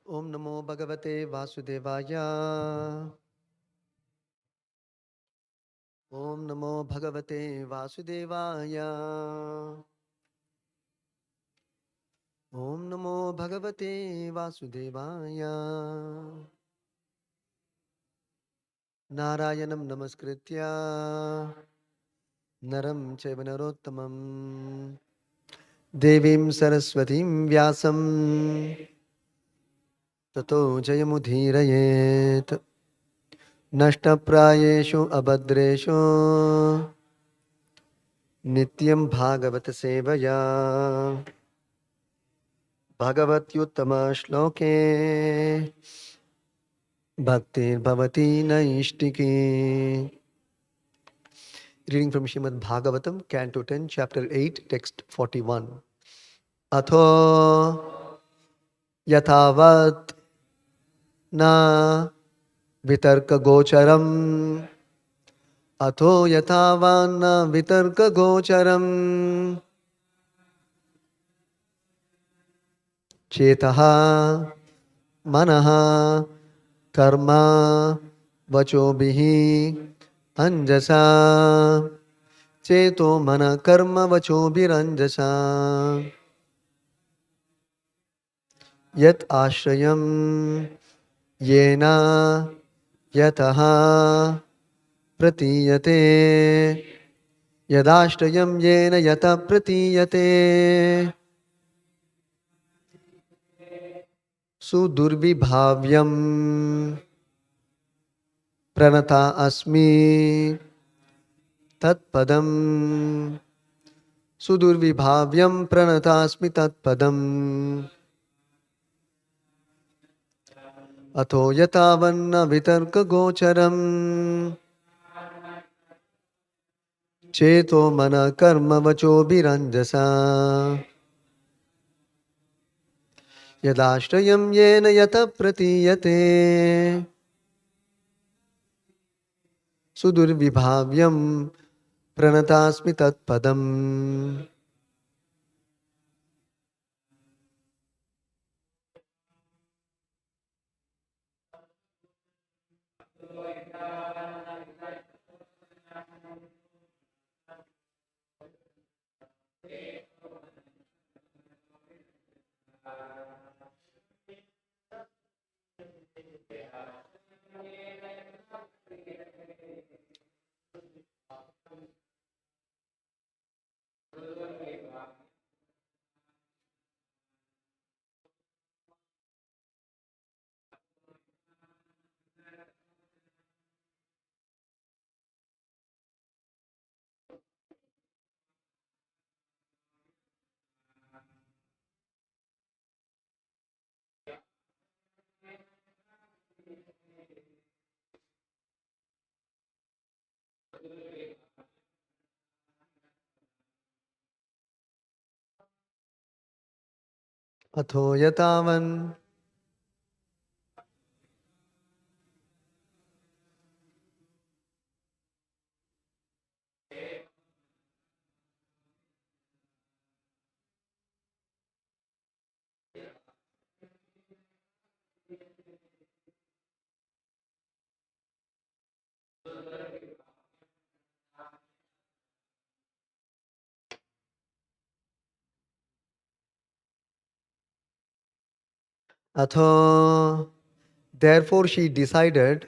Om Namo Bhagavate Vasudevaya. Om Namo Bhagavate Vasudevaya. Om Namo Bhagavate Vasudevaya. Narayanam Namaskritya Naram Chaiva Narottamam Devim Saraswatim Vyasam Tato Jayamudhirayet Nashtaprayeshu Abhadreshu Nityam Bhagavata Sevaya Bhagavatyuttama Shloke Bhaktir Bhavati Naishtiki. Reading from Srimad Bhagavatam, Canto 10, Chapter 8, Text 41. Atho yathavat na vitarka gocharam. Atho yathavan na vitarka gocharam. Chetaha manaha karma vachobihi anjasa. Cheto mana karma vachobiranjasa. Yat ashrayam yena yataha pratiyate. Yadashrayam yena yata pratiyate. Sudurvibhavyam pranata asmi tatpadam. Sudurvibhavyam pranata asmi tatpadam. Atho yatavanna vitarka gocharam. Cheto mana karma vacho biranjasa. Yadashrayam yena yata pratiyate. Sudurvibhavyam pranatasmi tatpadam. Atho yatavan. Atho. Therefore she decided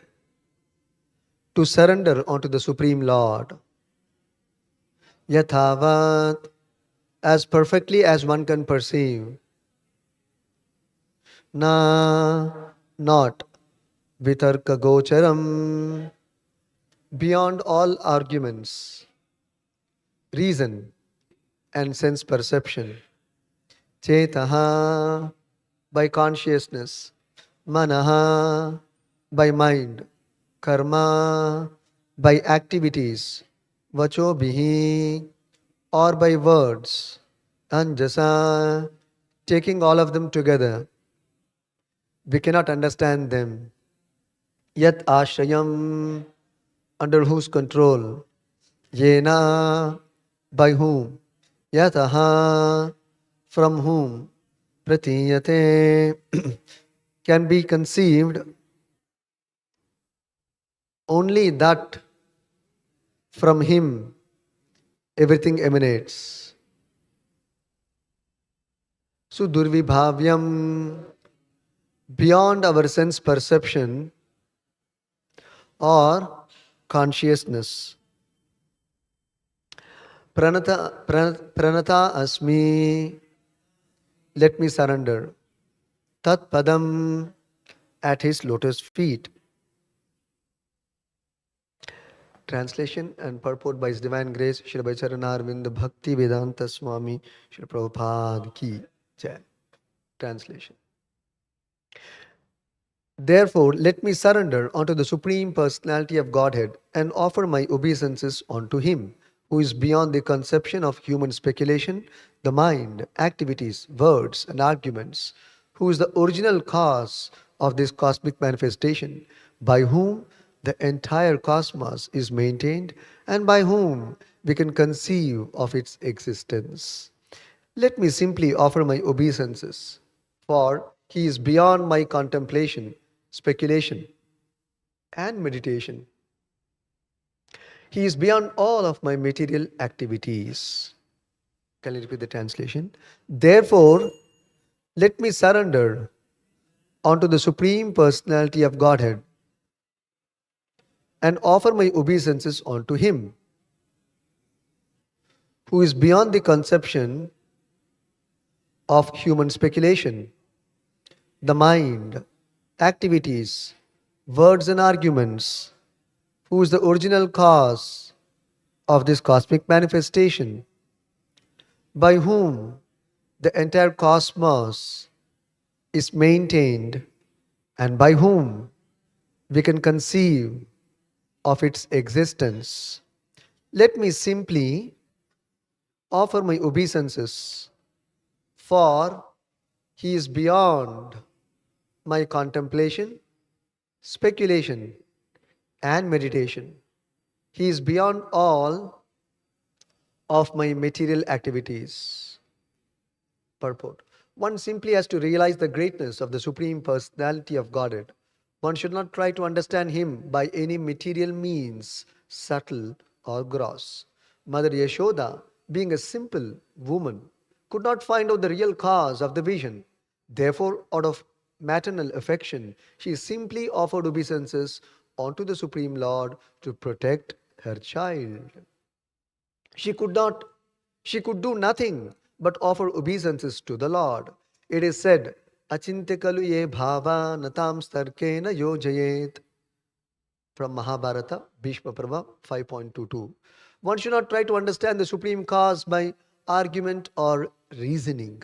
to surrender unto the Supreme Lord. Yathavat, as perfectly as one can perceive. Na, not vitarka gocharam, beyond all arguments, reason and sense perception. Chetaha, by consciousness. Manaha, by mind. Karma, by activities. Vacho bihi, or by words. Anjasa, taking all of them together. We cannot understand them. Yat ashrayam, under whose control. Yena, by whom. Yataha, from whom. Pratiyate, can be conceived only that from him everything emanates. Sudurvibhavyam, beyond our sense perception or consciousness. Pranata asmi, let me surrender. Tat padam, at his lotus feet. Translation and purport by His Divine Grace, Shri Charanarvind Bhakti Vedanta Swami, Shri Prabhupada Ki Jai. Translation. Therefore, let me surrender unto the Supreme Personality of Godhead and offer my obeisances unto Him, who is beyond the conception of human speculation, the mind, activities, words, and arguments, who is the original cause of this cosmic manifestation, by whom the entire cosmos is maintained, and by whom we can conceive of its existence. Let me simply offer my obeisances, for He is beyond my contemplation, speculation, and meditation. He is beyond all of my material activities. Can you repeat the translation? Therefore, let me surrender unto the Supreme Personality of Godhead and offer my obeisances unto Him, who is beyond the conception of human speculation, the mind, activities, words, and arguments, who is the original cause of this cosmic manifestation, by whom the entire cosmos is maintained, and by whom we can conceive of its existence. Let me simply offer my obeisances, for He is beyond my contemplation, speculation, and meditation. He is beyond all of my material activities. Purport. One simply has to realize the greatness of the Supreme Personality of Godhead. One should not try to understand Him by any material means, subtle or gross. Mother Yashoda, being a simple woman, could not find out the real cause of the vision. Therefore, out of maternal affection, she simply offered obeisances unto the Supreme Lord to protect her child. She could not, she could do nothing but offer obeisances to the Lord. It is said, Achinte kalu ye bhava natam starkena yojayet, from Mahabharata, Bhishma Prabha 5.22. One should not try to understand the supreme cause by argument or reasoning.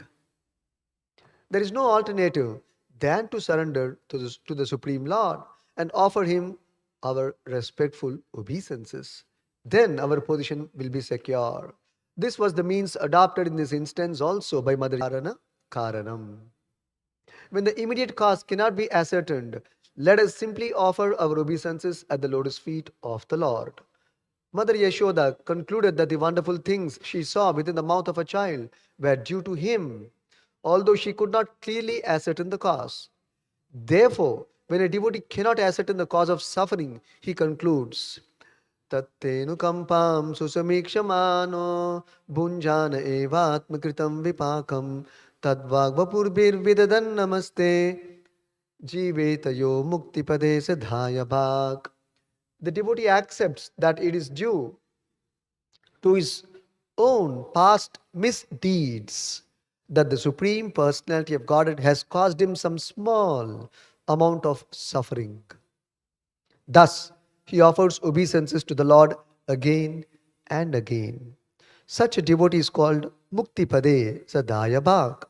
There is no alternative than to surrender to the Supreme Lord and offer Him our respectful obeisances. Then our position will be secure. This was the means adopted in this instance also by Mother Karana Karanam. When the immediate cause cannot be ascertained, let us simply offer our obeisances at the lotus feet of the Lord. Mother Yashoda concluded that the wonderful things she saw within the mouth of a child were due to him, although she could not clearly ascertain the cause. Therefore, when a devotee cannot ascertain the cause of suffering, he concludes, Tattenu kampam susamikshamano bhunjana evatmakritam vipakam tadvagvapurbir vidadan namaste jivetayo muktipade sadhaya bhak. The devotee accepts that it is due to his own past misdeeds that the Supreme Personality of Godhead has caused him some small amount of suffering. Thus, he offers obeisances to the Lord again and again. Such a devotee is called Muktipade Sadhaya Bhak.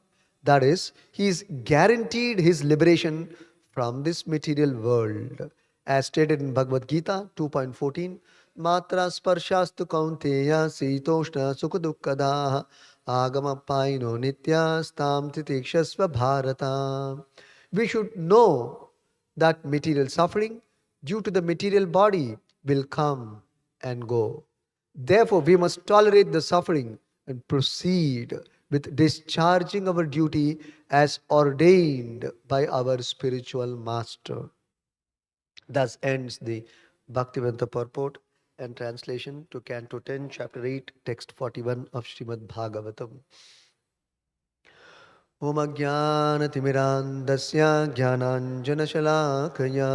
That is, he is guaranteed his liberation from this material world. As stated in Bhagavad Gita 2.14, Matra Sparshastu Kaunteya Sitoshna Sukadukkadaha Agama Paino Nitya Stam Titikshasva Bharata. We should know that material suffering due to the material body will come and go. Therefore, we must tolerate the suffering and proceed with discharging our duty as ordained by our spiritual master. Thus ends the Bhaktivedanta purport and translation to Canto 10, Chapter 8, Text 41 of Srimad Bhagavatam. ॐ अज्ञानतिमिरान्धस्य ज्ञानाञ्जनशलाकया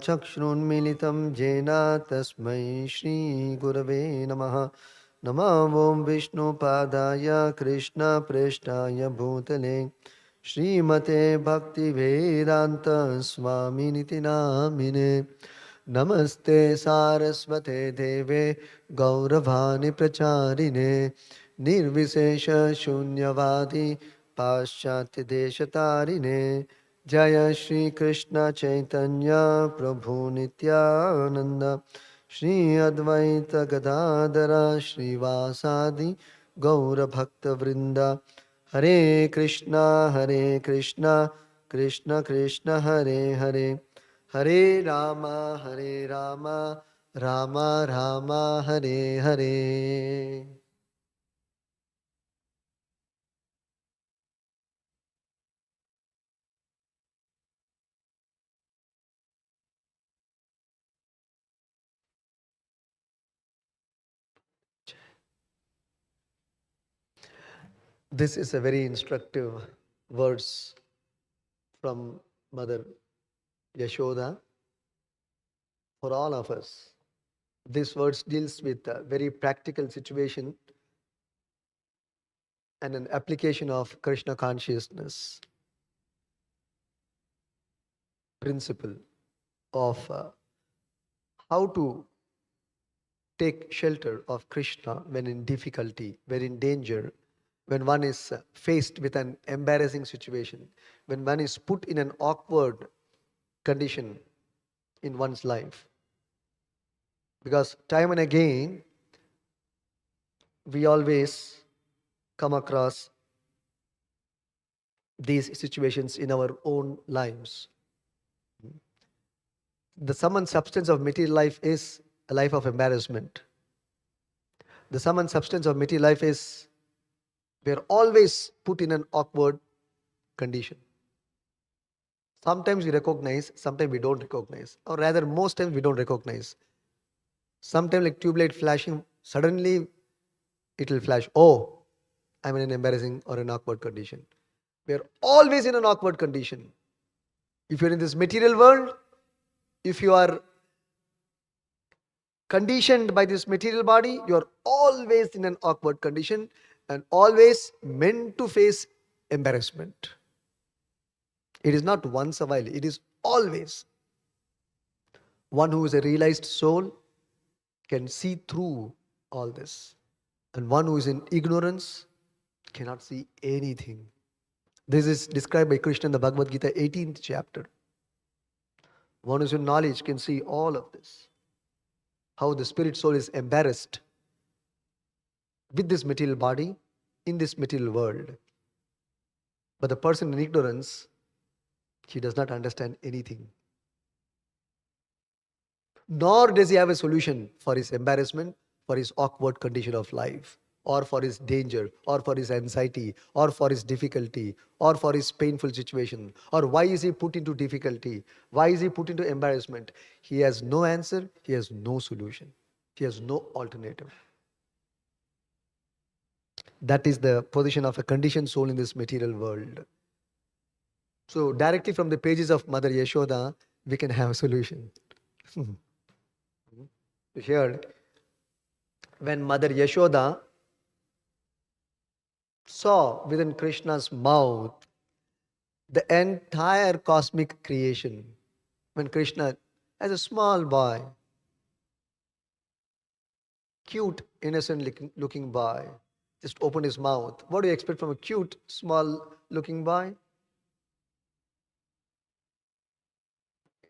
चक्षुरुन्मीलितं येन तस्मै श्रीगुरवे नमः। नमो ॐ विष्णुपादाय कृष्णप्रेष्ठाय भूतले श्रीमते भक्तिवेदान्तस्वामिनिति नामिने। नमस्ते सारस्वते देवे गौरवाणि प्रचारिणे निर्विशेषशून्यवादी पाश्चात्यदेशतारिणे। जय श्री कृष्ण चैतन्य प्रभु नित्यानंद श्री अद्वैत गदाधर श्रीवासादि गौरभक्तवृंद। हरे कृष्णा कृष्ण कृष्ण हरे हरे, हरे Ram Ram Ram Hare Hare. This is a very instructive verse from Mother Yashoda for all of us. This verse deals with a very practical situation and an application of Krishna consciousness principle of how to take shelter of Krishna when in difficulty, when in danger, when one is faced with an embarrassing situation, when one is put in an awkward condition in one's life. Because time and again, we always come across these situations in our own lives. The sum and substance of material life is a life of embarrassment. The sum and substance of material life is we are always put in an awkward condition. Sometimes we recognize, sometimes we don't recognize, or rather most times we don't recognize. Sometimes like tube light flashing, suddenly it will flash, oh, I'm in an embarrassing or an awkward condition. We are always in an awkward condition. If you're in this material world, if you are conditioned by this material body, you are always in an awkward condition and always meant to face embarrassment. It is not once a while, it is always. One who is a realized soul can see through all this. And one who is in ignorance cannot see anything. This is described by Krishna in the Bhagavad Gita 18th chapter. One who is in knowledge can see all of this. How the spirit soul is embarrassed with this material body in this material world. But the person in ignorance, he does not understand anything. Nor does he have a solution for his embarrassment, for his awkward condition of life, or for his danger, or for his anxiety, or for his difficulty, or for his painful situation, or why is he put into difficulty, why is he put into embarrassment. He has no answer, he has no solution, he has no alternative. That is the position of a conditioned soul in this material world. So directly from the pages of Mother Yashoda, we can have a solution. Here, when Mother Yashoda saw within Krishna's mouth the entire cosmic creation, when Krishna, as a small boy, cute, innocent looking boy, just opened his mouth. What do you expect from a cute, small looking boy?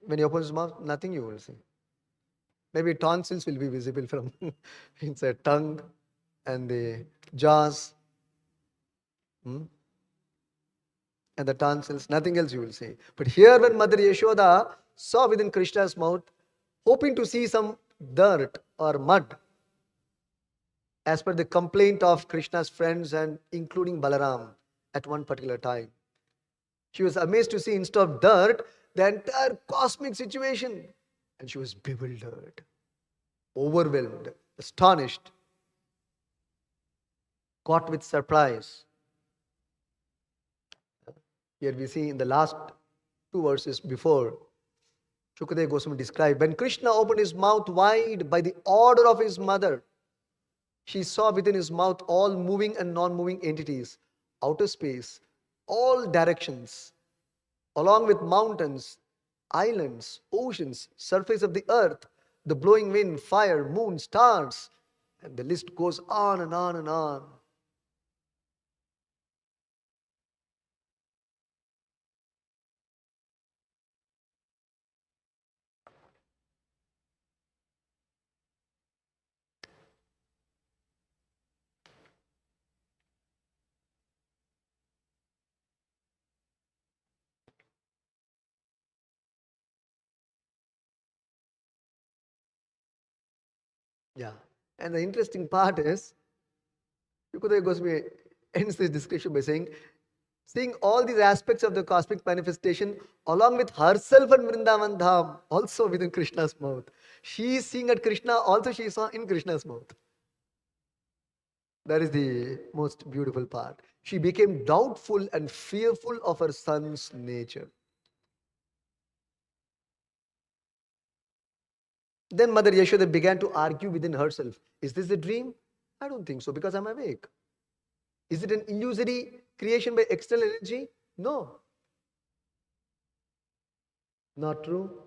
When he opens his mouth, nothing you will see. Maybe tonsils will be visible from inside tongue and the jaws. And the tonsils, nothing else you will see. But here when Mother Yashoda saw within Krishna's mouth, hoping to see some dirt or mud, as per the complaint of Krishna's friends and including Balaram at one particular time. She was amazed to see instead of dirt, the entire cosmic situation. And she was bewildered, overwhelmed, astonished, caught with surprise. Here we see in the last two verses before, Shukadeva Goswami described, when Krishna opened his mouth wide by the order of his mother, she saw within his mouth all moving and non-moving entities, outer space, all directions, along with mountains, islands, oceans, surface of the earth, the blowing wind, fire, moon, stars, and the list goes on and on and on. Yeah. And the interesting part is, Shukadeva Goswami ends this description by saying, seeing all these aspects of the cosmic manifestation along with herself and Vrindavan Dham, also within Krishna's mouth. She is seeing at Krishna, also she saw in Krishna's mouth. That is the most beautiful part. She became doubtful and fearful of her son's nature. Then Mother Yashoda began to argue within herself. Is this a dream? I don't think so, because I'm awake. Is it an illusory creation by external energy? No. Not true.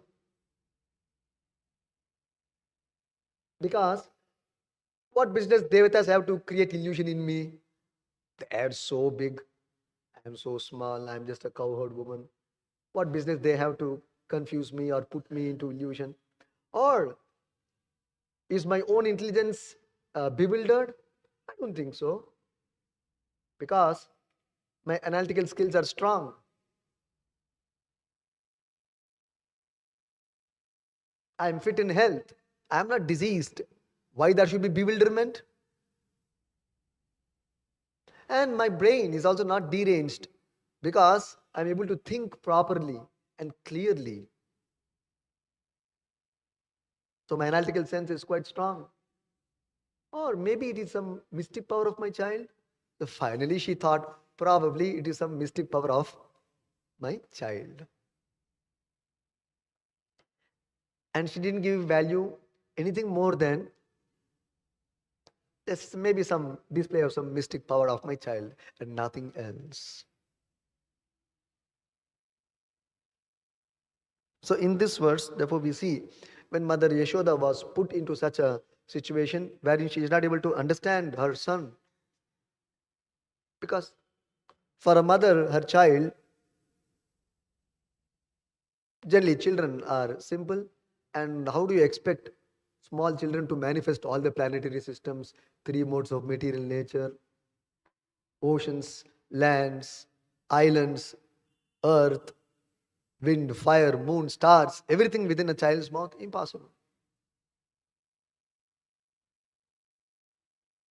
Because what business devatas have to create illusion in me? The air so big, I am so small, I am just a cowherd woman. What business they have to confuse me or put me into illusion? Or is my own intelligence bewildered? I don't think so. Because my analytical skills are strong. I am fit in health. I am not diseased. Why there should be bewilderment? And my brain is also not deranged because I am able to think properly and clearly. So my analytical sense is quite strong. Or maybe it is some mystic power of my child. So finally she thought probably it is some mystic power of my child. And she didn't give value anything more than there's maybe some display of some mystic power of my child and nothing else. So in this verse, therefore we see when Mother Yashoda was put into such a situation wherein she is not able to understand her son, because for a mother, her child, generally children are simple, and how do you expect small children to manifest all the planetary systems, three modes of material nature, oceans, lands, islands, earth, wind, fire, moon, stars, everything within a child's mouth? Impossible.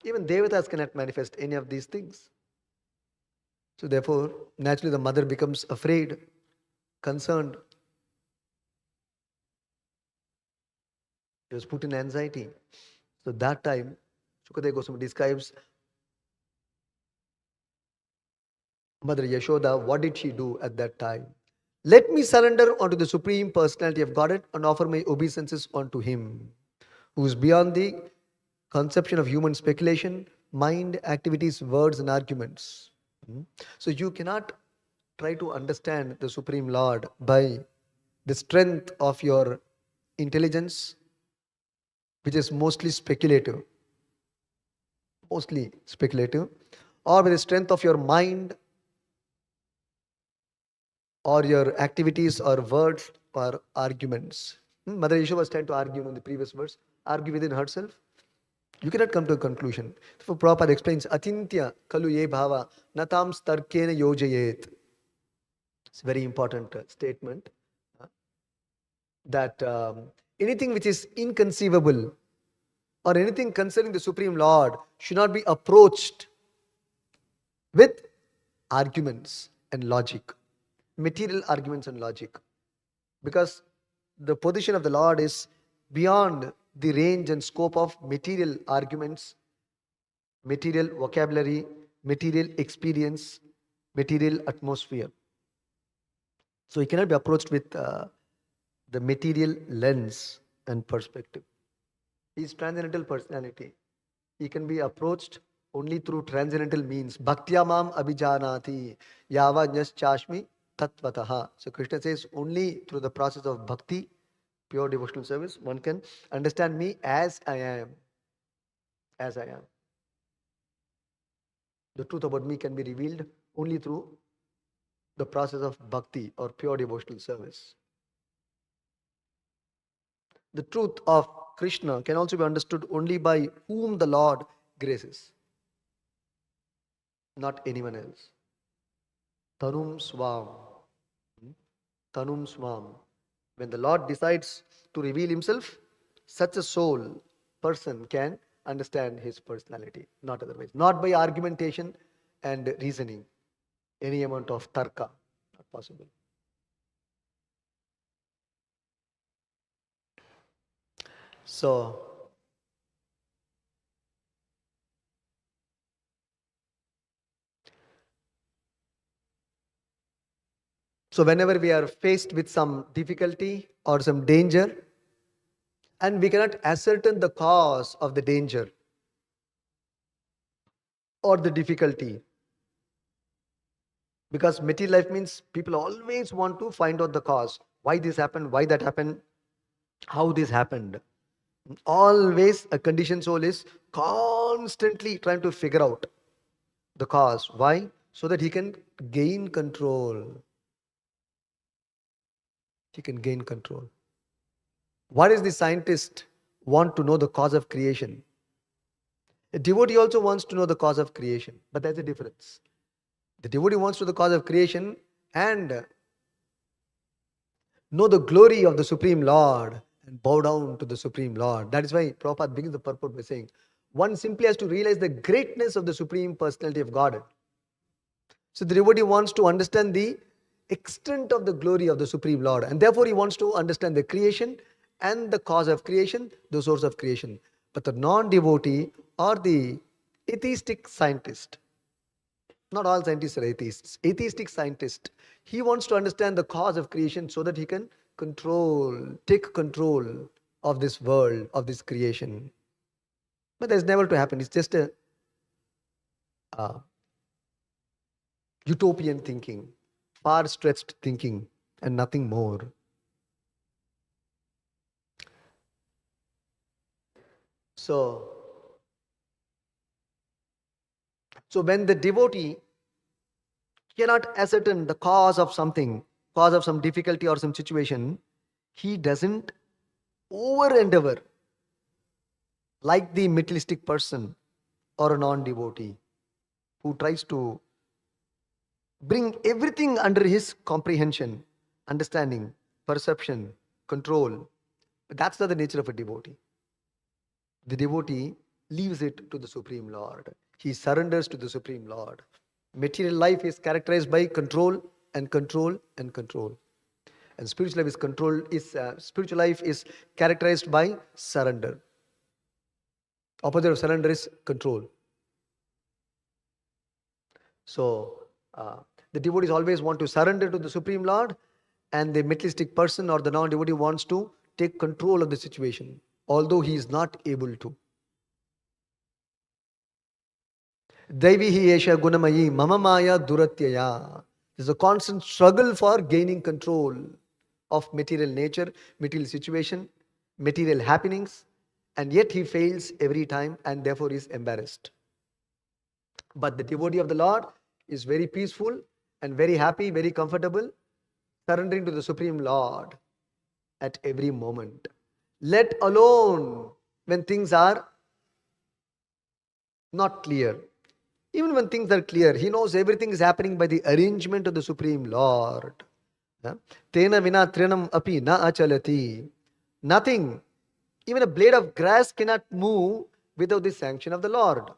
Even devatas cannot manifest any of these things. So therefore, naturally the mother becomes afraid, concerned. She was put in anxiety. So that time, Shukadeva Goswami describes Mother Yashoda, what did she do at that time? Let me surrender unto the Supreme Personality of Godhead and offer my obeisances unto Him, who is beyond the conception of human speculation, mind, activities, words, and arguments. So you cannot try to understand the Supreme Lord by the strength of your intelligence, which is mostly speculative, or by the strength of your mind, or your activities, or words, or arguments. Mother Yashoda was trying to argue in the previous verse, argue within herself. You cannot come to a conclusion. So Prabhupada explains, Atintya kalu ye bhava natam starkena yojayet. It's a very important statement that anything which is inconceivable or anything concerning the Supreme Lord should not be approached with arguments and logic, material arguments and logic, because the position of the Lord is beyond the range and scope of material arguments, material vocabulary, material experience, material atmosphere. So he cannot be approached with the material lens and perspective. He is transcendental personality. He can be approached only through transcendental means. Bhaktya mam abhijanati yava chashmi tatvataha. So Krishna says only through the process of bhakti, pure devotional service, one can understand me as I am. As I am. The truth about me can be revealed only through the process of bhakti or pure devotional service. The truth of Krishna can also be understood only by whom the Lord graces, not anyone else. Tanum swam. Tanum swam. When the Lord decides to reveal himself, such a soul, person can understand his personality, not otherwise. Not by argumentation and reasoning. Any amount of tarka, not possible. So whenever we are faced with some difficulty or some danger, and we cannot ascertain the cause of the danger or the difficulty, because material life means people always want to find out the cause. Why this happened, why that happened, how this happened. Always a conditioned soul is constantly trying to figure out the cause. Why? So that he can gain control. He can gain control. Why does the scientist want to know the cause of creation? A devotee also wants to know the cause of creation, but there's a difference. The devotee wants to know the cause of creation and know the glory of the Supreme Lord and bow down to the Supreme Lord. That is why Prabhupada begins the purport by saying, one simply has to realize the greatness of the Supreme Personality of God. So the devotee wants to understand the extent of the glory of the Supreme Lord, and therefore he wants to understand the creation and the cause of creation, the source of creation. But the non-devotee or the atheistic scientist, not all scientists are atheists, atheistic scientist, he wants to understand the cause of creation so that he can take control of this world, of this creation. But that's never to happen. It's just a utopian thinking, far-stretched thinking, and nothing more. So when the devotee cannot ascertain the cause of something, cause of some difficulty or some situation, he doesn't over-endeavor like the materialistic person or a non-devotee who tries to bring everything under his comprehension, understanding, perception, control. But that's not the nature of a devotee. The devotee leaves it to the Supreme Lord. He surrenders to the Supreme Lord. Material life is characterized by control and control and control. And spiritual life is characterized by surrender. Opposite of surrender is control. So the devotees always want to surrender to the Supreme Lord, and the materialistic person or the non-devotee wants to take control of the situation, although he is not able to. Daivihi esha gunamayi mama maya duratyaya. There's a constant struggle for gaining control of material nature, material situation, material happenings, and yet he fails every time and therefore is embarrassed. But the devotee of the Lord is very peaceful and very happy, very comfortable, surrendering to the Supreme Lord at every moment. Let alone when things are not clear. Even when things are clear, he knows everything is happening by the arrangement of the Supreme Lord. Tena vina trinam api na achalati. Nothing Even a blade of grass cannot move without the sanction of the Lord.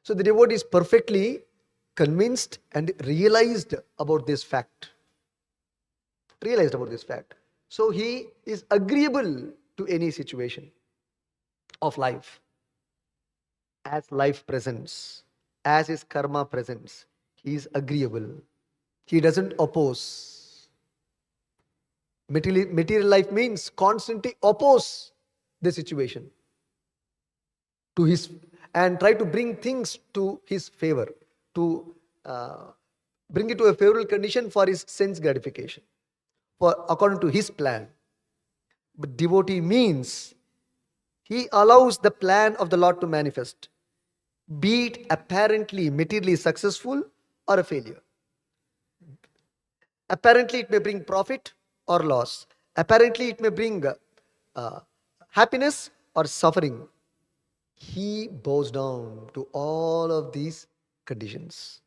So the devotee is perfectly convinced and realized about this fact. Realized about this fact. So he is agreeable to any situation of life as life presents, as his karma presents. He is agreeable. He doesn't oppose. Material life means constantly oppose the situation to his and try to bring things to his favor, to uh, bring it to a favorable condition for his sense gratification, for according to his plan. But devotee means he allows the plan of the Lord to manifest, be it apparently materially successful or a failure. Apparently, it may bring profit or loss. Apparently, it may bring uh, happiness or suffering. He bows down to all of these conditions.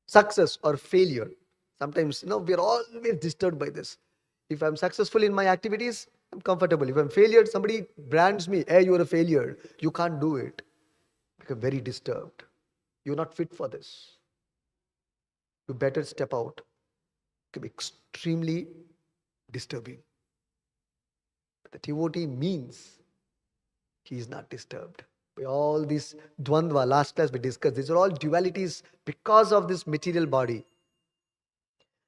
Success or failure. Sometimes, we are always disturbed by this. If I'm successful in my activities, I'm comfortable. If I'm failure, somebody brands me, hey, you're a failure. You can't do it. Become very disturbed. You're not fit for this. You better step out. It can be extremely disturbing. The devotee means he is not disturbed by all these dvandva. Last class we discussed, these are all dualities because of this material body.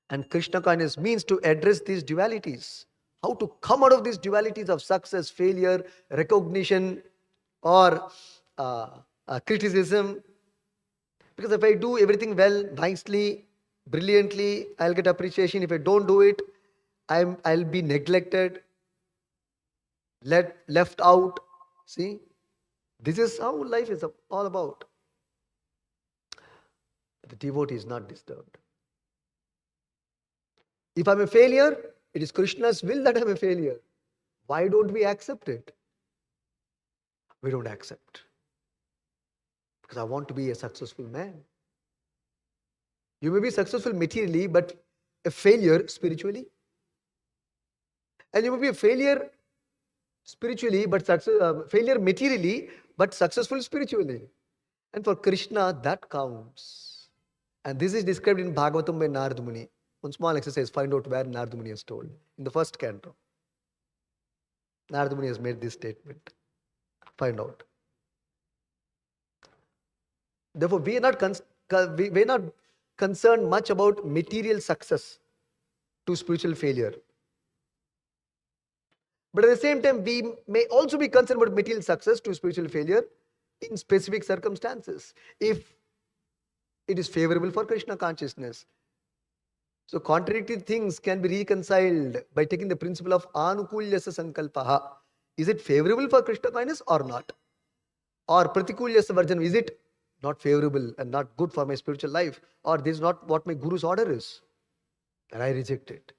And Krishna consciousness means to address these dualities. How to come out of these dualities of success, failure, recognition, or criticism. Because if I do everything well, nicely, brilliantly, I'll get appreciation. If I don't do it, I'll be neglected, left out. See, this is how life is all about. The devotee is not disturbed. If I'm a failure, it is Krishna's will that I'm a failure. Why don't we accept it? We don't accept. Because I want to be a successful man. You may be successful materially, but a failure spiritually. And you may be a failure spiritually, but failure materially, but successful spiritually. And for Krishna, that counts. And this is described in Bhagavatam by Narad Muni. One small exercise, find out where Narad Muni is told. In the first canto. Narad Muni has made this statement. Find out. Therefore, we are not concerned much about material success to spiritual failure. But at the same time, we may also be concerned about material success to spiritual failure in specific circumstances, if it is favorable for Krishna consciousness. So contradictory things can be reconciled by taking the principle of anukulyasa sankalpaha. Is it favorable for Krishna consciousness or not? Or pratikulyasa varjanam, is it not favorable and not good for my spiritual life? Or this is not what my guru's order is, and I reject it.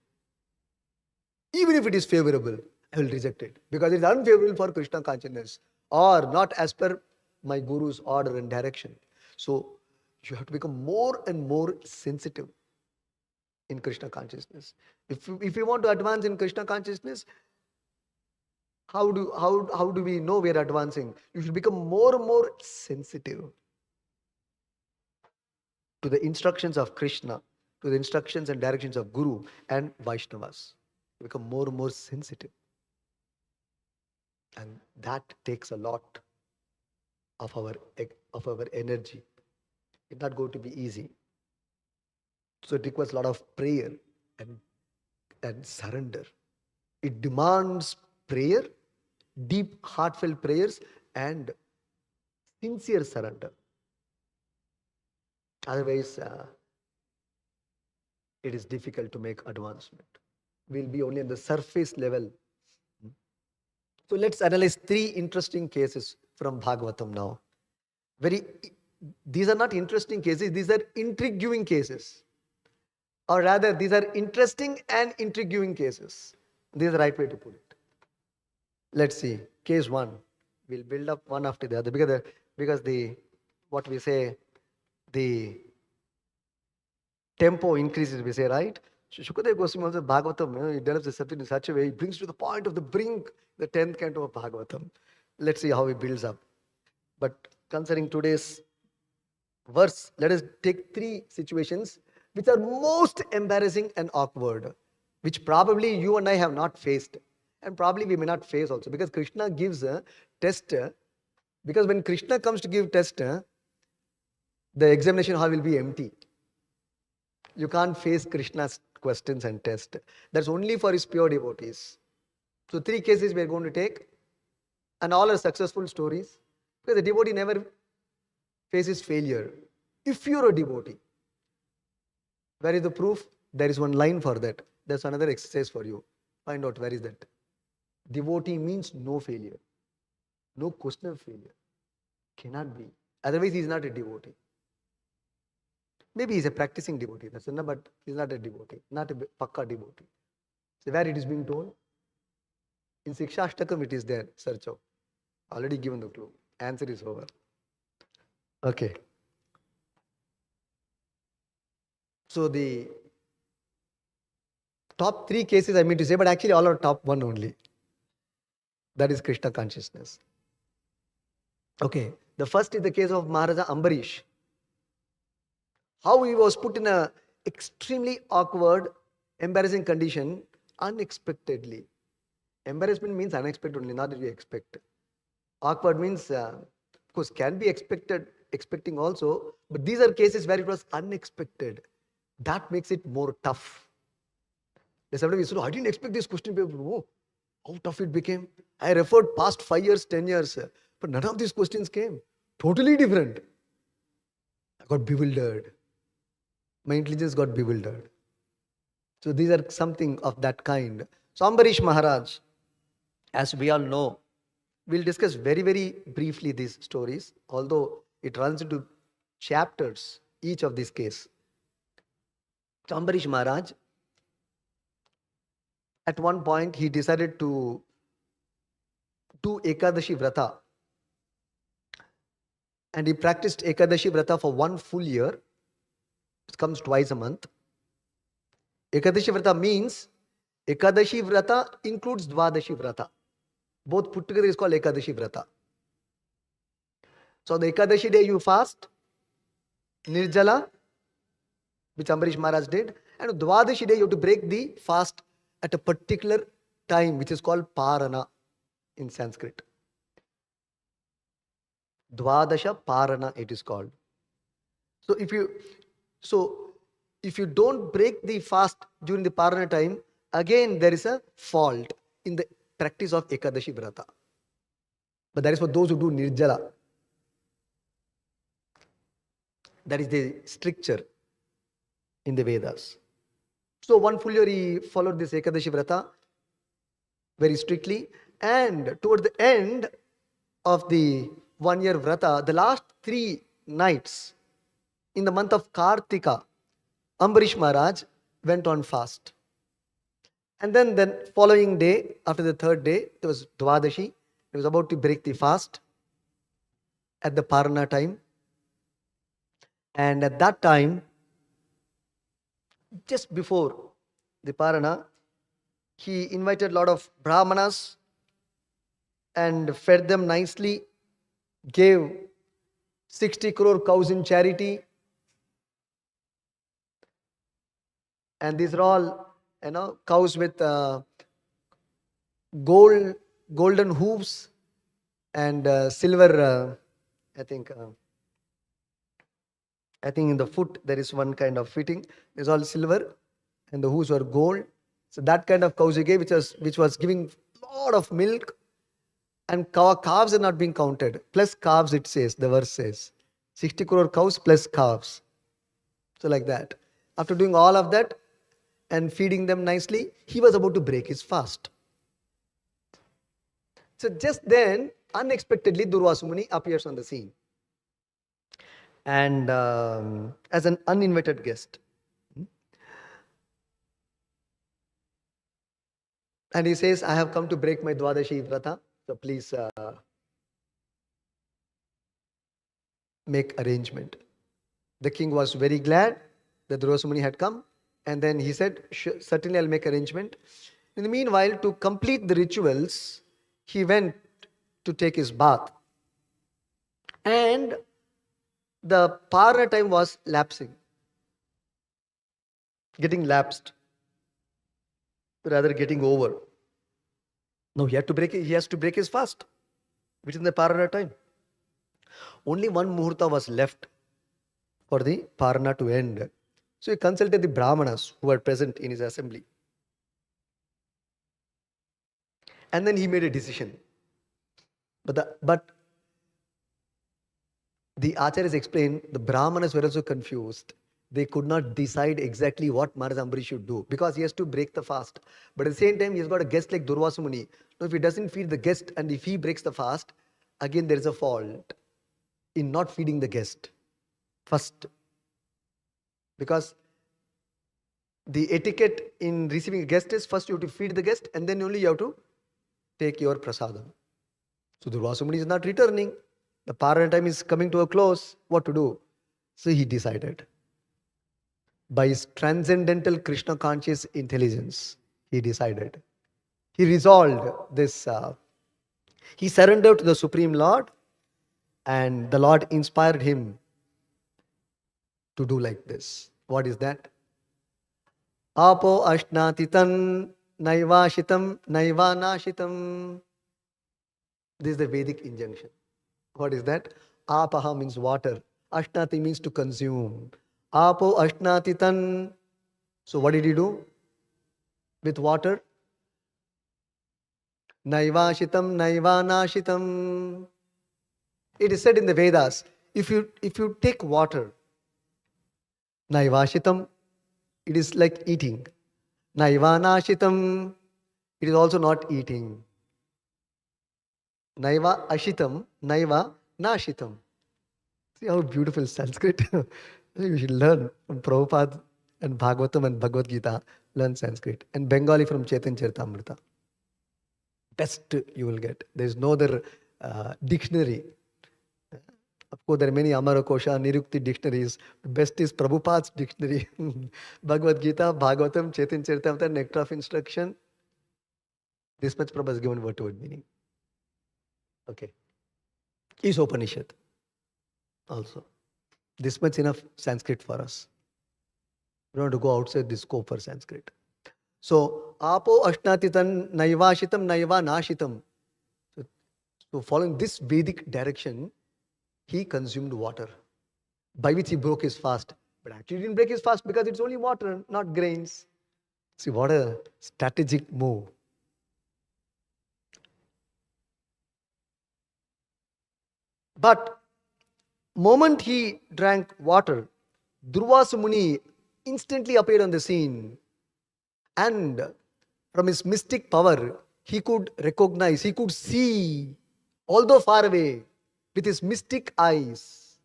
Even if it is favorable, I will reject it because it is unfavorable for Krishna consciousness or not as per my guru's order and direction. So you have to become more and more sensitive in Krishna consciousness. If you want to advance in Krishna consciousness, how do we know we are advancing? You should become more and more sensitive to the instructions of Krishna, to the instructions and directions of Guru and Vaishnavas. Become more and more sensitive. And that takes a lot of our energy. It's not going to be easy. So it requires a lot of prayer and surrender. It demands prayer, deep, heartfelt prayers, and sincere surrender. Otherwise, it is difficult to make advancement. We'll be only on the surface level. So let's analyze 3 interesting cases from Bhagavatam now. These are not interesting cases, these are intriguing cases. Or rather, these are interesting and intriguing cases. This is the right way to put it. Let's see. Case 1. We'll build up one after the other because the tempo increases, we say, right? Shukadeva Goswami also Bhagavatam, he develops the subject in such a way, he brings to the point of the brink, the 10th canto of Bhagavatam. Let's see how he builds up. But concerning today's verse, let us take 3 situations which are most embarrassing and awkward, which probably you and I have not faced, and probably we may not face also, because Krishna gives a test. Because when Krishna comes to give test, the examination hall will be empty. You can't face Krishna's questions and test. That's only for his pure devotees. So 3 cases we are going to take, and all are successful stories, because the devotee never faces failure. If you're a devotee, where is the proof? There is one line for that. There's another exercise for you. Find out where is that. Devotee means no failure. No question of failure. Cannot be. Otherwise, he is not a devotee. Maybe he is a practicing devotee, that's enough, but he is not a devotee, not a pakka devotee. So where it is being told? In Sikshashtakam it is there, search out. Already given the clue. Answer is over. Okay. So the top 3 cases I mean to say, but actually all are top 1 only. That is Krishna consciousness. Okay. The first is the case of Maharaja Ambarish. How he was put in a extremely awkward, embarrassing condition unexpectedly. Embarrassment means unexpected only, not that you expect. Awkward means, of course, can be expecting also, but these are cases where it was unexpected. That makes it more tough. There's somebody who said, I didn't expect this question paper. Oh, how tough it became. I referred past 5 years, 10 years, but none of these questions came. Totally different. I got bewildered. My intelligence got bewildered. So these are something of that kind. So Ambarish Maharaj, as we all know, we'll discuss very, very briefly these stories, although it runs into chapters, each of these cases. So Ambarish Maharaj, at one point, he decided to do Ekadashi Vrata. And he practiced Ekadashi Vrata for 1 full year. It comes twice a month. Ekadashi Vrata means, Ekadashi Vrata includes Dvadashi Vrata. Both put together is called Ekadashi Vrata. So the Ekadashi day you fast, Nirjala, which Ambarish Maharaj did, and Dvadashi day you have to break the fast at a particular time, which is called Parana in Sanskrit. Dvadasha Parana it is called. So if you don't break the fast during the Parana time, again there is a fault in the practice of Ekadashi Vrata. But that is for those who do Nirjala. That is the stricture in the Vedas. So 1 full year he followed this Ekadashi Vrata very strictly, and toward the end of the 1 year Vrata, the last 3 nights in the month of Kartika, Ambarish Maharaj went on fast. And then following day, after the 3rd day, there was Dvadashi. He was about to break the fast at the Parana time. And at that time, just before the Parana, he invited a lot of Brahmanas and fed them nicely, gave 60 crore cows in charity. And these are all, cows with golden hooves and silver, I think in the foot there is one kind of fitting. It's all silver and the hooves were gold. So that kind of cows he gave, which was giving a lot of milk, and calves are not being counted. Plus calves it says, the verse says. 60 crore cows plus calves. So like that. After doing all of that and feeding them nicely, he was about to break his fast. So just then, unexpectedly, Durvasa Muni appears on the scene. And as an uninvited guest. And he says, I have come to break my Dvadashi Vrata. So please make arrangement. The king was very glad that Durvasa Muni had come, And then he said, certainly I'll make arrangement. In the meanwhile, to complete the rituals, he went to take his bath. And the parna time was lapsing, getting lapsed, rather getting over. Now he has to break his fast within the parana time. Only one muhurta was left for the parana to end. So he consulted the brahmanas who were present in his assembly. And then he made a decision. But the acharyas explained, the brahmanas were also confused. They could not decide exactly what Maharaj Ambarish should do because he has to break the fast. But at the same time, he has got a guest like Durvasa Muni. Now, if he doesn't feed the guest and if he breaks the fast, again there is a fault in not feeding the guest first. Because the etiquette in receiving a guest is first you have to feed the guest and then only you have to take your prasadam. So Durvasa Muni is not returning. The parana time is coming to a close. What to do? So he decided. By his transcendental Krishna conscious intelligence, he decided. He resolved this. He surrendered to the Supreme Lord, and the Lord inspired him to do like this. What is that? Apo ashnatitan naivashitam naivanashitam. This is the Vedic injunction. What is that? Apaha means water. Ashnati means to consume. Apo ashnatitan. So what did he do with water? Naivashitam naivanashitam. It is said in the Vedas, if you take water, naivashitam, it is like eating. Naivanashitam, it is also not eating. Naiva ashitam, naiva nashitam. See how beautiful Sanskrit. You should learn from Prabhupada and Bhagavatam and Bhagavad Gita. Learn Sanskrit. And Bengali from Chaitanya Charitamrita. Best you will get. There is no other dictionary. Of course, there are many Amarakosha, Nirukti dictionaries. The best is Prabhupada's dictionary. Bhagavad Gita, Bhagavatam, Chaitanya Charitamrita, Nectar of Instruction. This much Prabhupada has given word-to-word meaning. Okay. Is Upanishad also. This much enough Sanskrit for us. We don't have to go outside the scope for Sanskrit. So, apo ashnatitan naivashitam naiva nashitam. So following this Vedic direction, he consumed water, by which he broke his fast. But actually he didn't break his fast because it's only water, not grains. See, what a strategic move. But moment he drank water, Durvasa Muni instantly appeared on the scene. And from his mystic power, he could recognize, he could see, although far away, with his mystic eyes.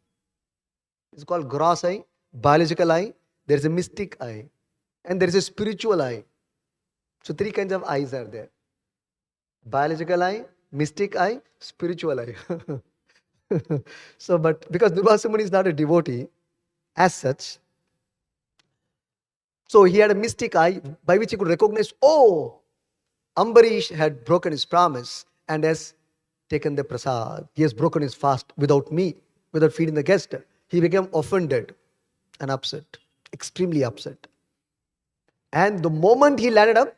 It's called gross eye, biological eye. There is a mystic eye. And there is a spiritual eye. So 3 kinds of eyes are there. Biological eye, mystic eye, spiritual eye. So, but because Durvasa Muni is not a devotee, as such, so he had a mystic eye by which he could recognize, oh, Ambarish had broken his promise and has taken the prasad. He has broken his fast without me, without feeding the guest. He became offended and upset, extremely upset. And the moment he landed up,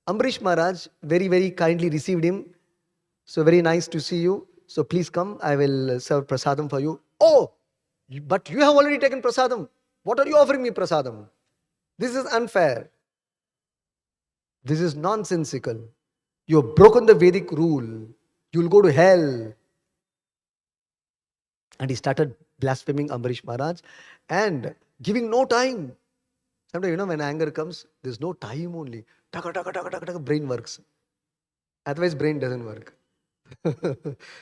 Ambarish Maharaj very, very kindly received him. So very nice to see you. So please come, I will serve prasadam for you. Oh, but you have already taken prasadam. What are you offering me prasadam? This is unfair. This is nonsensical. You have broken the Vedic rule. You will go to hell. And he started blaspheming Ambarish Maharaj and giving no time. Sometimes, when anger comes, there's no time only. Taka, taka, taka, taka, taka, brain works. Otherwise, brain doesn't work.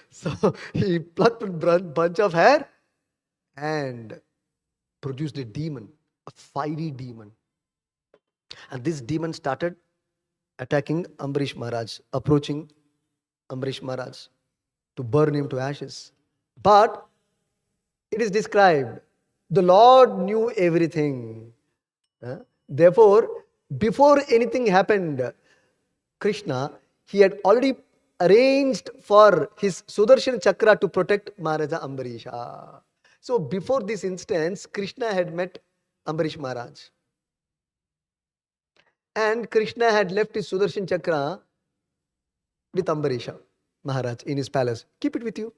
So he plucked a bunch of hair and produced a demon, a fiery demon. And this demon started attacking Ambarish Maharaj, approaching Ambarish Maharaj to burn him to ashes. But it is described, the Lord knew everything. Therefore, before anything happened, Krishna, he had already arranged for his Sudarshan Chakra to protect Maharaja Ambarisha. So before this instance, Krishna had met Ambarish Maharaj. And Krishna had left his Sudarshan Chakra with Ambarisha Maharaj in his palace. Keep it with you.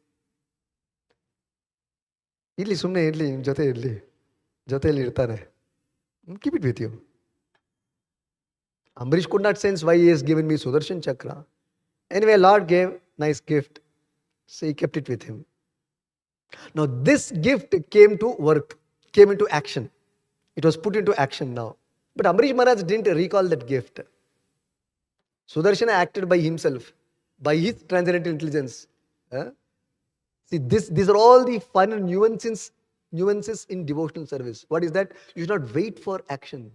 Idli sumne idli jote idli. Joteli irtane. Keep it with you. Ambarish could not sense why he has given me Sudarshan Chakra. Anyway, Lord gave nice gift. So he kept it with him. Now this gift came to work, came into action. It was put into action now. But Ambarish Maharaj didn't recall that gift. Sudarshana acted by himself, by his transcendental intelligence. See, these are all the final nuances in devotional service. What is that? You should not wait for action.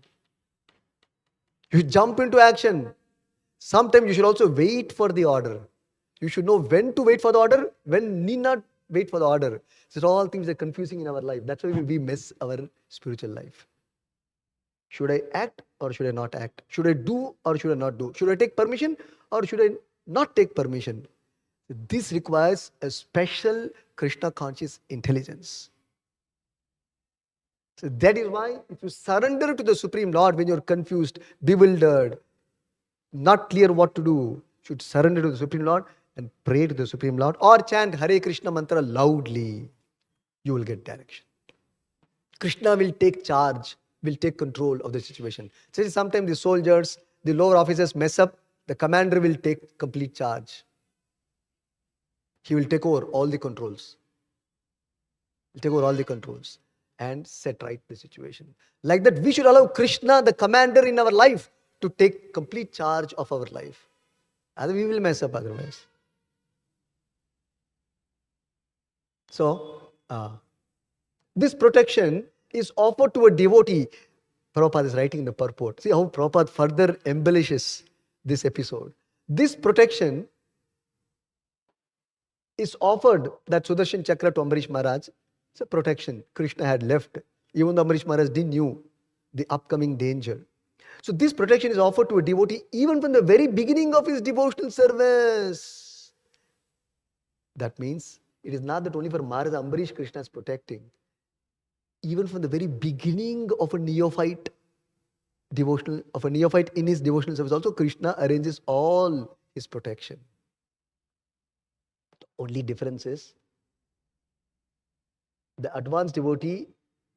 You jump into action. Sometimes you should also wait for the order. You should know when to wait for the order, when need not wait for the order. These are all things that are confusing in our life. That's why we miss our spiritual life. Should I act or should I not act? Should I do or should I not do? Should I take permission or should I not take permission? This requires a special Krishna conscious intelligence. So that is why if you surrender to the Supreme Lord when you're confused, bewildered, not clear what to do, you should surrender to the Supreme Lord and pray to the Supreme Lord or chant Hare Krishna mantra loudly. You will get direction. Krishna will take charge, will take control of the situation. So sometimes the soldiers, the lower officers mess up, the commander will take complete charge. He will take over all the controls. He'll take over all the controls and set right the situation. Like that, we should allow Krishna, the commander in our life, to take complete charge of our life. Otherwise, we will mess up otherwise. So, this protection is offered to a devotee. Prabhupada is writing in the purport. See how Prabhupada further embellishes this episode. This protection is offered, that Sudarshan Chakra to Ambarish Maharaj. It's a protection Krishna had left. Even though Ambarish Maharaj didn't knew the upcoming danger. So this protection is offered to a devotee even from the very beginning of his devotional service. That means it is not that only for Maharaj Ambarish Krishna is protecting. Even from the very beginning of a neophyte in his devotional service, also Krishna arranges all his protection. The only difference is the advanced devotee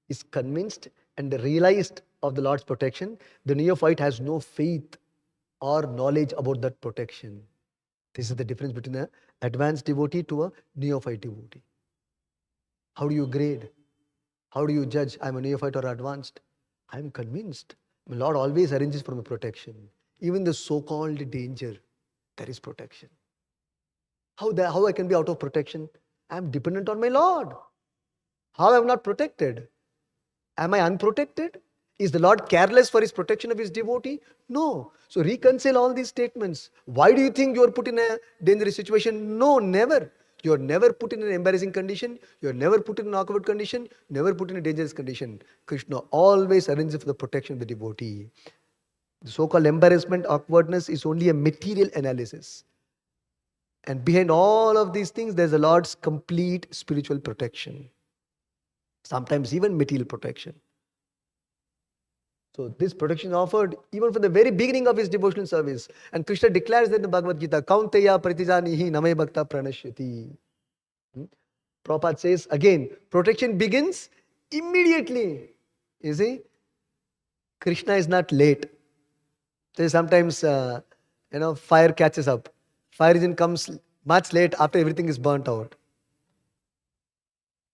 is convinced and realized of the Lord's protection. The neophyte has no faith or knowledge about that protection. This is the difference between an advanced devotee to a neophyte devotee. How do you grade? How do you judge? I'm a neophyte or advanced? I'm convinced. The Lord always arranges for my protection. Even the so-called danger, there is protection. How I can be out of protection? I'm dependent on my Lord. How am I not protected? Am I unprotected? Is the Lord careless for his protection of his devotee? No. So reconcile all these statements. Why do you think you are put in a dangerous situation? No, never. You are never put in an embarrassing condition. You are never put in an awkward condition. Never put in a dangerous condition. Krishna always arranges for the protection of the devotee. The so-called embarrassment, awkwardness is only a material analysis. And behind all of these things, there's the Lord's complete spiritual protection. Sometimes even material protection. So this protection is offered even from the very beginning of his devotional service. And Krishna declares that in the Bhagavad Gita, Kaunteya pratijanihi namay bhakta pranashyati. Prabhupada says again, protection begins immediately. You see, Krishna is not late. So sometimes, fire catches up. Fire engine comes much late after everything is burnt out.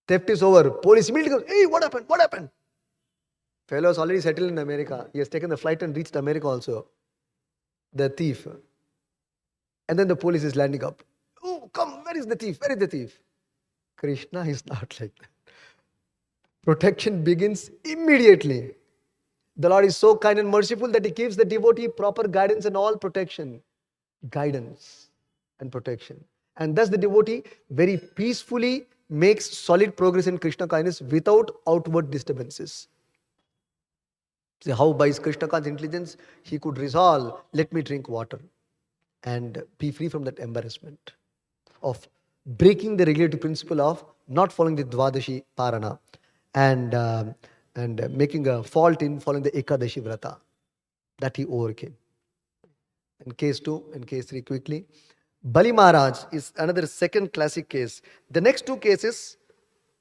Theft is over. Police immediately goes, hey, what happened? What happened? Fellow is already settled in America. He has taken the flight and reached America also. The thief. And then the police is landing up. Oh, come, where is the thief? Where is the thief? Krishna is not like that. Protection begins immediately. The Lord is so kind and merciful that he gives the devotee proper guidance and all protection. Guidance and protection. And thus the devotee very peacefully makes solid progress in Krishna kindness without outward disturbances. See how by Krishnakan's intelligence he could resolve, let me drink water and be free from that embarrassment of breaking the regulative principle of not following the Dvadashi Parana and making a fault in following the Ekadashi Vrata that he overcame. In case 2 and case 3 quickly. Bali Maharaj is another second classic case. The next two cases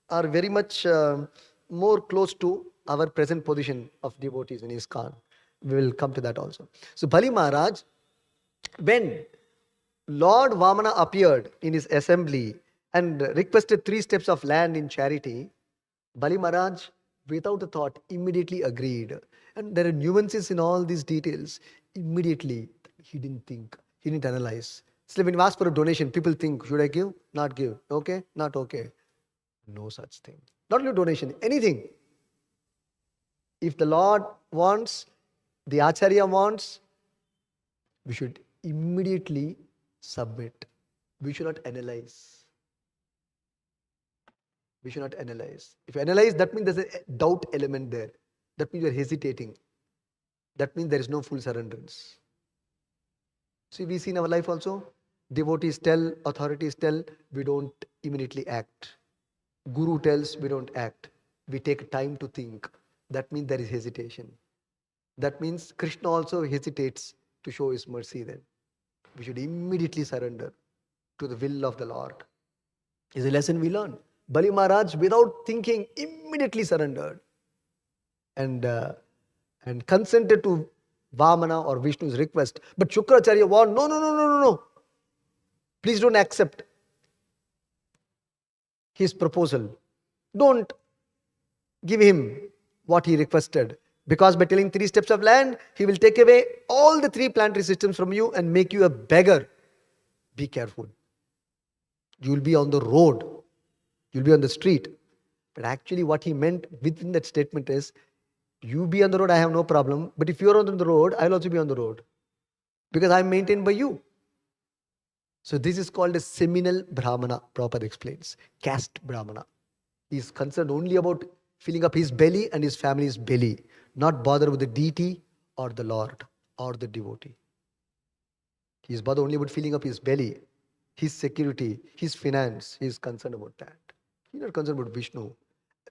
are very much more close to our present position of devotees in ISKCON. We will come to that also. So Bali Maharaj, when Lord Vamana appeared in his assembly and requested 3 steps of land in charity, Bali Maharaj, without a thought, immediately agreed. And there are nuances in all these details. Immediately, he didn't think, he didn't analyze. So when you ask for a donation, people think, should I give? Not give. Okay? Not okay. No such thing. Not only donation, anything. If the Lord wants, the Acharya wants, we should immediately submit. We should not analyze. We should not analyze. If you analyze, that means there's a doubt element there. That means you're hesitating. That means there is no full surrenderance. See, we see in our life also, devotees tell, authorities tell, we don't immediately act. Guru tells, we don't act. We take time to think. That means there is hesitation. That means Krishna also hesitates to show his mercy then. We should immediately surrender to the will of the Lord. Is a lesson we learn. Bali Maharaj, without thinking, immediately surrendered and consented to Vamana or Vishnu's request. But Shukracharya warned, no. Please don't accept his proposal. Don't give him what he requested. Because by telling 3 steps of land, he will take away all the 3 planetary systems from you and make you a beggar. Be careful. You will be on the road. You will be on the street. But actually what he meant within that statement is, you be on the road, I have no problem. But if you are on the road, I will also be on the road. Because I am maintained by you. So this is called a seminal Brahmana, Prabhupada explains. Caste Brahmana. He is concerned only about filling up his belly and his family's belly. Not bother with the deity or the Lord or the devotee. He is bothered only about filling up his belly, his security, his finance. He is concerned about that. He is not concerned about Vishnu.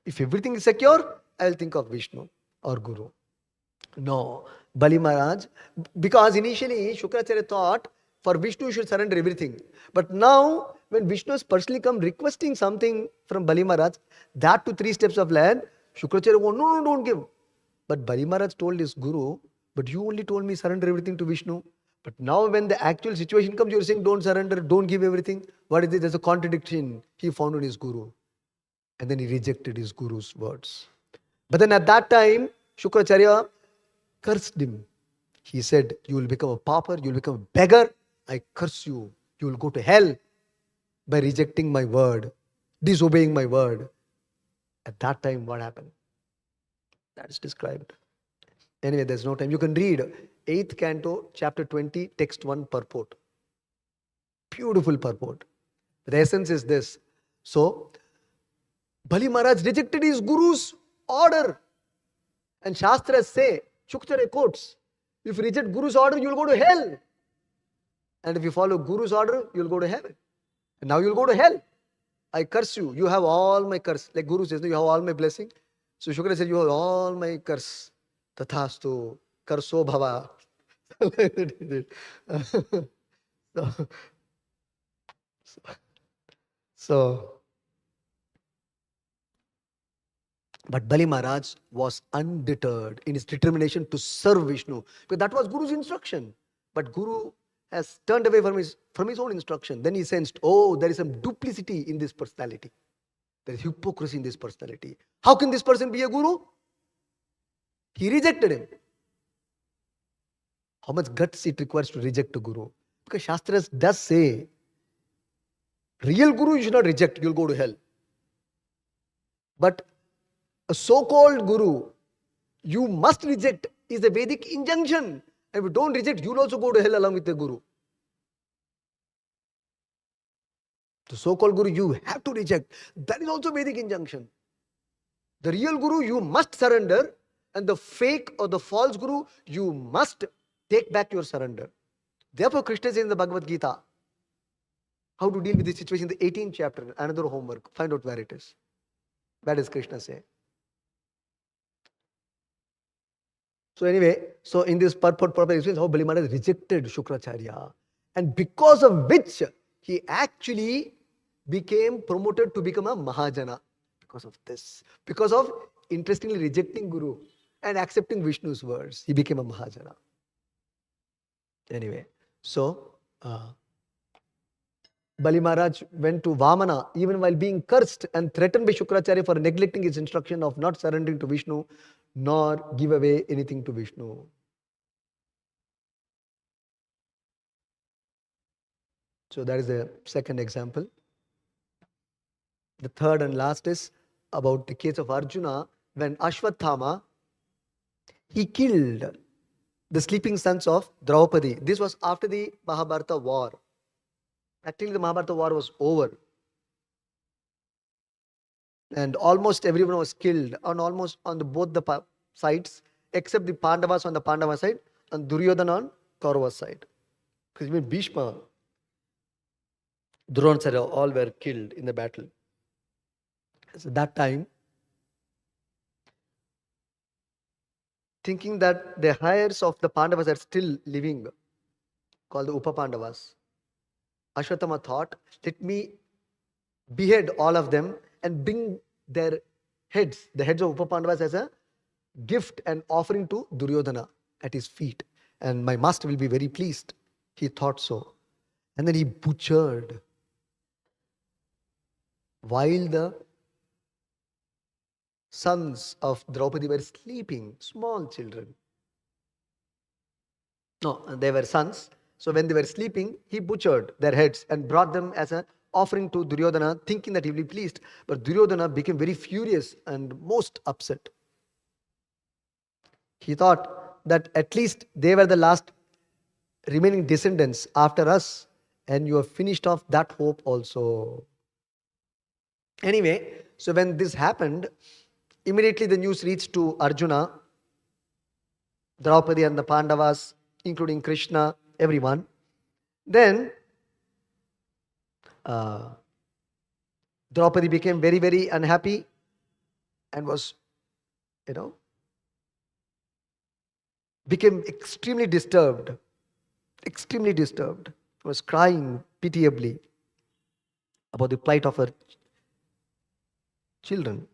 If everything is secure, I will think of Vishnu or Guru. No. Bali Maharaj, because initially Shukracharya thought for Vishnu you should surrender everything. But now when Vishnu has personally come requesting something from Bali Maharaj, that to 3 steps of land, Shukracharya won't, no, don't give. But Bali Maharaj told his Guru, but you only told me surrender everything to Vishnu. But now when the actual situation comes, you're saying don't surrender, don't give everything. What is it? There's a contradiction he found in his Guru. And then he rejected his Guru's words. But then at that time, Shukracharya cursed him. He said, you will become a pauper, you will become a beggar. I curse you. You will go to hell by rejecting my word, disobeying my word. At that time, what happened? That is described. Anyway, there's no time. You can read 8th canto, chapter 20, text 1 purport. Beautiful purport. The essence is this. So, Bali Maharaj rejected his Guru's order. And Shastras say, Shukracharya quotes, if you reject Guru's order, you will go to hell. And if you follow Guru's order, you will go to heaven. And now you will go to hell. I curse you. You have all my curse. Like Guru says, you have all my blessing. So Shukracharya said, you have all my curse. Tathastu, karso bhava. But Bali Maharaj was undeterred in his determination to serve Vishnu. Because that was Guru's instruction. But Guru has turned away from his own instruction. Then he sensed, oh, there is some duplicity in this personality. There is hypocrisy in this personality. How can this person be a Guru? He rejected him. How much guts it requires to reject a Guru? Because Shastras does say, real Guru you should not reject, you will go to hell. But a so-called Guru, you must reject, is a Vedic injunction. And if you don't reject, you will also go to hell along with the Guru. The so-called Guru, you have to reject. That is also Vedic injunction. The real Guru, you must surrender. And the fake or the false guru, you must take back your surrender. Therefore, Krishna says in the Bhagavad Gita, how to deal with this situation in the 18th chapter, another homework. Find out where it is. Where does Krishna say? So anyway, so in this purport explains how Bali Maharaj rejected Shukracharya, and because of which he actually became promoted to become a Mahajana. Because of this, because of interestingly rejecting Guru and accepting Vishnu's words, he became a Mahajana. Anyway, so Bali Maharaj went to Vamana even while being cursed and threatened by Shukracharya for neglecting his instruction of not surrendering to Vishnu nor give away anything to Vishnu. So that is the second example. The third and last is about the case of Arjuna when Ashwathama, he killed the sleeping sons of Draupadi. This was after the Mahabharata war. Actually, the Mahabharata war was over. And almost everyone was killed on almost on both the sides, except the Pandavas on the Pandava side and Duryodhana on Kaurava side. Because even Bhishma, Dronacharya, all were killed in the battle. So that time, thinking that the heirs of the Pandavas are still living, called the Upa-Pandavas, Ashwatthama thought, let me behead all of them and bring their heads, the heads of Upa-Pandavas, as a gift and offering to Duryodhana at his feet. And my master will be very pleased. He thought so. And then he butchered while the sons of Draupadi were sleeping, small children. No, they were sons. So when they were sleeping, he butchered their heads and brought them as an offering to Duryodhana, thinking that he will be pleased. But Duryodhana became very furious and most upset. He thought that at least they were the last remaining descendants after us, and you have finished off that hope also. Anyway, so when this happened, immediately the news reached to Arjuna, Draupadi and the Pandavas, including Krishna, everyone. Then Draupadi became very, very unhappy and was, became extremely disturbed. Was crying pitiably about the plight of her children.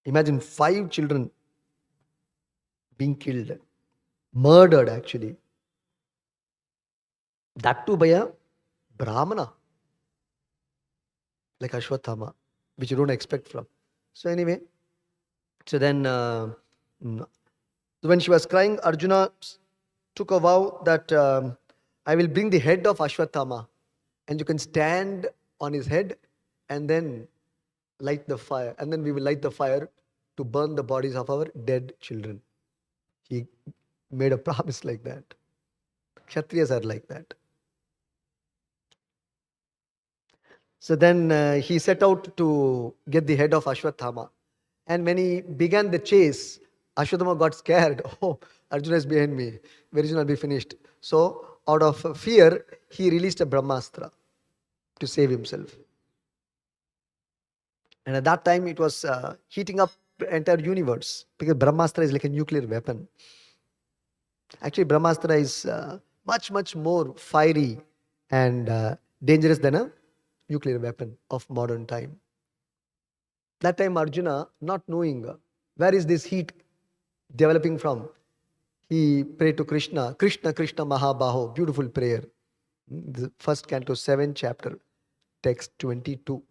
Imagine 5 children being killed, murdered actually. That too by a Brahmana, like Ashwathama, which you don't expect from. So anyway, so then when she was crying, Arjuna took a vow that I will bring the head of Ashwathama and you can stand on his head and then light the fire. And then we will light the fire to burn the bodies of our dead children. He made a promise like that. Kshatriyas are like that. So then he set out to get the head of Ashwathama. And when he began the chase, Ashwathama got scared. Oh, Arjuna is behind me. Very soon I'll be finished. So out of fear, he released a Brahmastra to save himself. And at that time, it was heating up the entire universe, because Brahmastra is like a nuclear weapon. Actually, Brahmastra is much, much more fiery and dangerous than a nuclear weapon of modern time. That time, Arjuna, not knowing where is this heat developing from, he prayed to Krishna, Krishna, Krishna Mahabaho, beautiful prayer. The first canto, 7th chapter, text 22.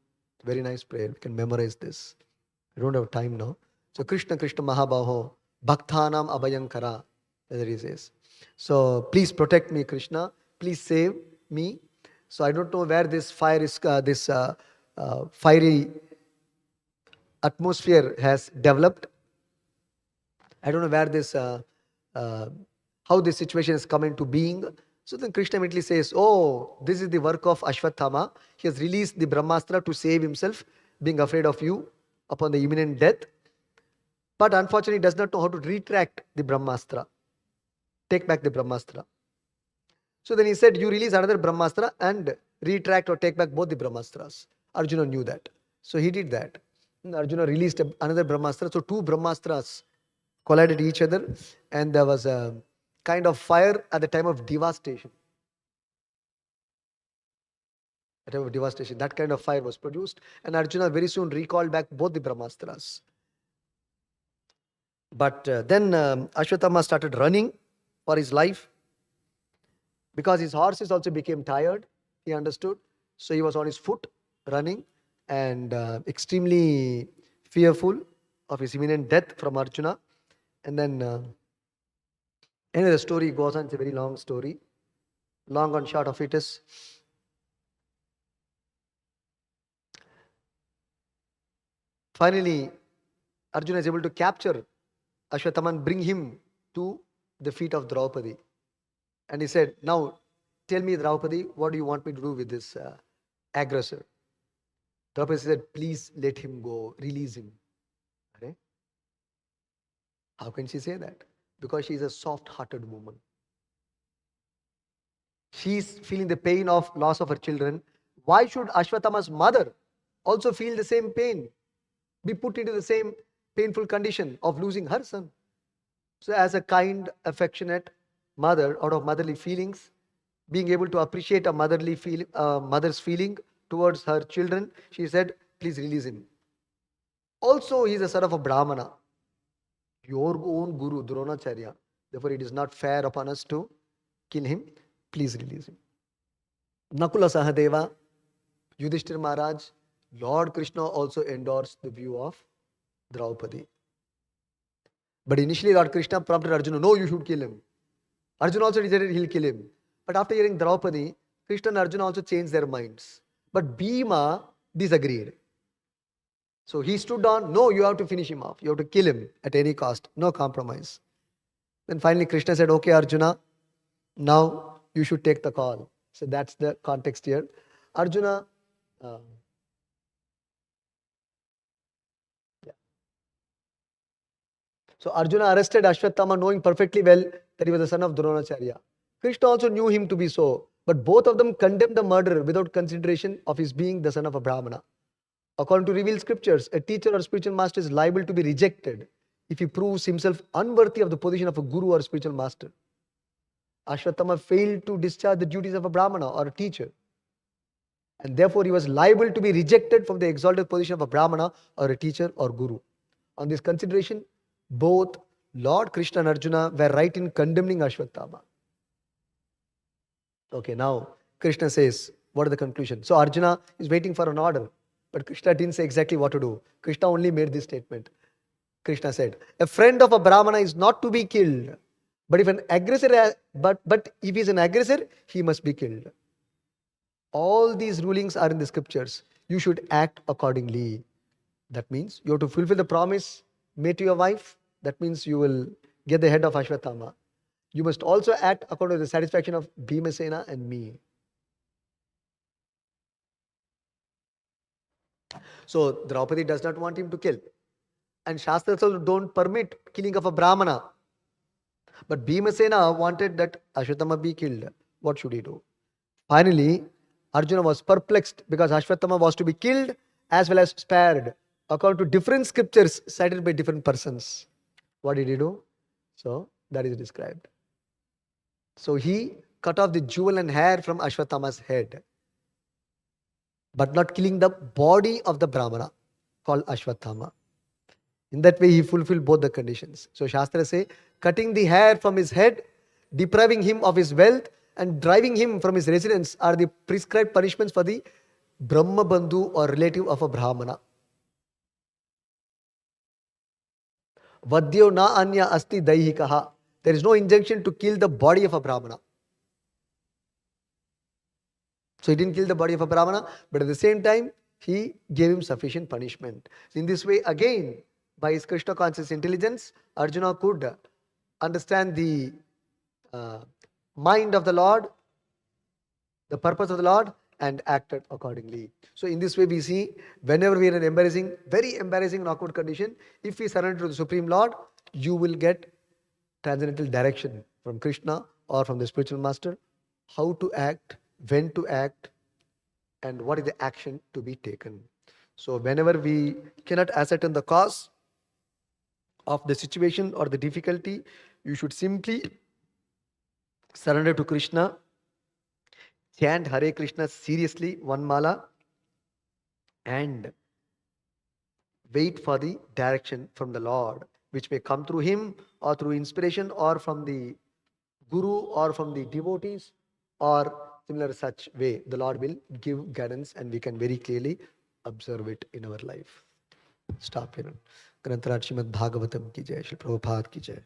Very nice prayer. We can memorize this. I don't have time now. So Krishna, Krishna Mahabaho, Bhakthanam Abhayankara, as he says. So please protect me, Krishna. Please save me. So I don't know where this fire is, this fiery atmosphere has developed. I don't know where this, how this situation has come into being. So then Krishna immediately says, oh, this is the work of Ashwathama. He has released the Brahmastra to save himself, being afraid of you upon the imminent death. but unfortunately does not know how to retract the Brahmastra, take back the Brahmastra. So then he said, you release another Brahmastra and retract or take back both the Brahmastras. Arjuna knew that. So he did that. And Arjuna released another Brahmastra. So two Brahmastras collided each other, and there was a kind of fire at the time of devastation. At the time of devastation, that kind of fire was produced, and Arjuna very soon recalled back both the Brahmastras. But then Ashwatthama started running for his life, because his horses also became tired, he understood. So he was on his foot running, and extremely fearful of his imminent death from Arjuna. And then anyway, the story goes on. It's a very long story. Long and short of it is, finally Arjuna is able to capture Ashwatthama and bring him to the feet of Draupadi. And he said, now tell me, Draupadi, what do you want me to do with this aggressor? Draupadi said, please let him go, release him. Okay? How can she say that? Because she is a soft-hearted woman. She is feeling the pain of loss of her children. Why should Ashwatthama's mother also feel the same pain, be put into the same painful condition of losing her son? So as a kind, affectionate mother, out of motherly feelings, being able to appreciate a mother's feeling towards her children, she said, please release him. Also, he is a son of a Brahmana, your own Guru, Dronacharya. Therefore, it is not fair upon us to kill him. Please release him. Nakula Sahadeva, Yudhishthir Maharaj, Lord Krishna also endorsed the view of Draupadi. But initially Lord Krishna prompted Arjuna, no, you should kill him. Arjuna also decided he'll kill him. But after hearing Draupadi, Krishna and Arjuna also changed their minds. But Bhima disagreed. So he stood on, no, you have to finish him off. You have to kill him at any cost. No compromise. Then finally Krishna said, okay Arjuna, now you should take the call. So that's the context here. Arjuna, So Arjuna arrested Ashwatthama knowing perfectly well that he was the son of Dronacharya. Krishna also knew him to be so, but both of them condemned the murderer without consideration of his being the son of a Brahmana. According to revealed scriptures, a teacher or spiritual master is liable to be rejected if he proves himself unworthy of the position of a guru or spiritual master. Ashwatthama failed to discharge the duties of a Brahmana or a teacher, and therefore he was liable to be rejected from the exalted position of a Brahmana or a teacher or guru. On this consideration, both Lord Krishna and Arjuna were right in condemning Ashwatthama. Okay, now Krishna says, what is the conclusion? So Arjuna is waiting for an order, but Krishna didn't say exactly what to do. Krishna only made this statement. Krishna said, a friend of a Brahmana is not to be killed, but if an aggressor, but if he is an aggressor, he must be killed. All these rulings are in the scriptures. You should act accordingly. That means you have to fulfill the promise made to your wife. That means you will get the head of Ashwatthama. You must also act according to the satisfaction of Bhimasena and me. So Draupadi does not want him to kill. And Shastras also don't permit killing of a Brahmana. But Bhimasena wanted that Ashwatthama be killed. What should he do? Finally, Arjuna was perplexed because Ashwatthama was to be killed as well as spared, according to different scriptures cited by different persons. What did he do? So that is described. So he cut off the jewel and hair from Ashwatthama's head, but not killing the body of the Brahmana called Ashwatthama. In that way he fulfilled both the conditions. So Shastra say, cutting the hair from his head, depriving him of his wealth, and driving him from his residence are the prescribed punishments for the Brahma Bandhu or relative of a Brahmana. Vadyo na anya asti daihikaha. There is no injunction to kill the body of a Brahmana. So he didn't kill the body of a Brahmana, but at the same time, he gave him sufficient punishment. In this way, again, by his Krishna conscious intelligence, Arjuna could understand the mind of the Lord, the purpose of the Lord, and acted accordingly. So in this way we see, whenever we are in embarrassing, very embarrassing and awkward condition, if we surrender to the Supreme Lord, you will get transcendental direction from Krishna or from the spiritual master, how to act, when to act, and what is the action to be taken. So whenever we cannot ascertain the cause of the situation or the difficulty, you should simply surrender to Krishna, chant Hare Krishna seriously, one mala, and wait for the direction from the Lord, which may come through him or through inspiration or from the Guru or from the devotees or similar such way. The Lord will give guidance and we can very clearly observe it in our life. Stop here. ग्रंथराज Shrimad Bhagavatam की जय, श्री प्रभुपाद की जय.